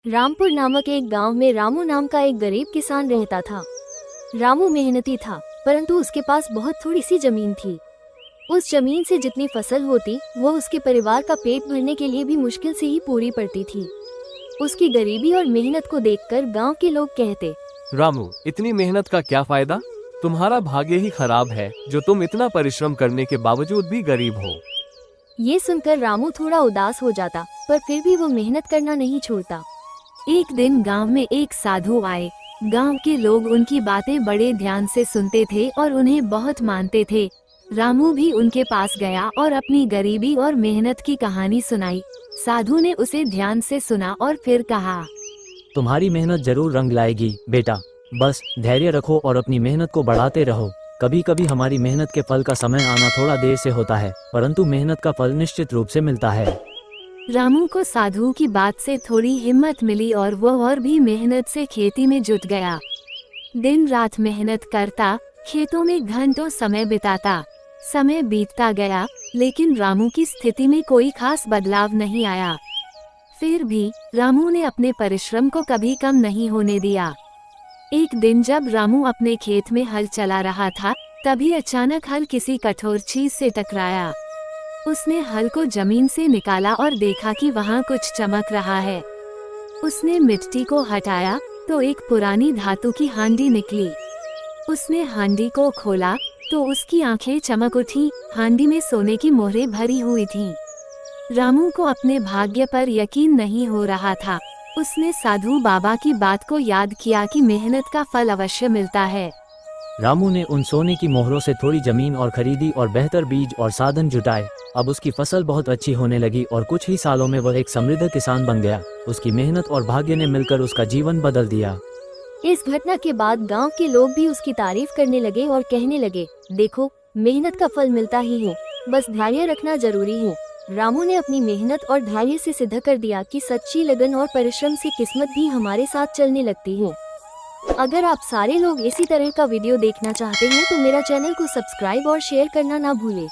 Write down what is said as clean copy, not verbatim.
रामपुर नामक एक गांव में रामू नाम का एक गरीब किसान रहता था। रामू मेहनती था, परंतु उसके पास बहुत थोड़ी सी जमीन थी। उस जमीन से जितनी फसल होती वो उसके परिवार का पेट भरने के लिए भी मुश्किल से ही पूरी पड़ती थी। उसकी गरीबी और मेहनत को देखकर गांव के लोग कहते, रामू, इतनी मेहनत का क्या फायदा? तुम्हारा भाग्य ही खराब है जो तुम इतना परिश्रम करने के बावजूद भी गरीब हो। ये सुनकर रामू थोड़ा उदास हो जाता, पर फिर भी वो मेहनत करना नहीं छोड़ता। एक दिन गांव में एक साधु आए। गांव के लोग उनकी बातें बड़े ध्यान से सुनते थे और उन्हें बहुत मानते थे। रामू भी उनके पास गया और अपनी गरीबी और मेहनत की कहानी सुनाई। साधु ने उसे ध्यान से सुना और फिर कहा, तुम्हारी मेहनत जरूर रंग लाएगी बेटा, बस धैर्य रखो और अपनी मेहनत को बढ़ाते रहो। कभी कभी हमारी मेहनत के फल का समय आना थोड़ा देर से होता है, परंतु मेहनत का फल निश्चित रूप से मिलता है। रामू को साधु की बात से थोड़ी हिम्मत मिली और वो और भी मेहनत से खेती में जुट गया। दिन रात मेहनत करता, खेतों में घंटों समय बिताता। समय बीतता गया, लेकिन रामू की स्थिति में कोई खास बदलाव नहीं आया। फिर भी रामू ने अपने परिश्रम को कभी कम नहीं होने दिया। एक दिन जब रामू अपने खेत में हल चला रहा था, तभी अचानक हल किसी कठोर चीज से टकराया। उसने हल को जमीन से निकाला और देखा कि वहाँ कुछ चमक रहा है। उसने मिट्टी को हटाया तो एक पुरानी धातु की हांडी निकली। उसने हांडी को खोला तो उसकी आंखें चमक उठी। हांडी में सोने की मोहरें भरी हुई थीं। रामू को अपने भाग्य पर यकीन नहीं हो रहा था। उसने साधु बाबा की बात को याद किया कि मेहनत का फल अवश्य मिलता है। रामू ने उन सोने की मोहरों से थोड़ी जमीन और खरीदी और बेहतर बीज और साधन जुटाए। अब उसकी फसल बहुत अच्छी होने लगी और कुछ ही सालों में वह एक समृद्ध किसान बन गया। उसकी मेहनत और भाग्य ने मिलकर उसका जीवन बदल दिया। इस घटना के बाद गांव के लोग भी उसकी तारीफ करने लगे और कहने लगे, देखो, मेहनत का फल मिलता ही है, बस धैर्य रखना जरूरी है। रामू ने अपनी मेहनत और धैर्य से सिद्ध कर दिया कि सच्ची लगन और परिश्रम से किस्मत भी हमारे साथ चलने लगती है। अगर आप सारे लोग इसी तरह का वीडियो देखना चाहते हैं तो मेरा चैनल को सब्सक्राइब और शेयर करना ना भूलें।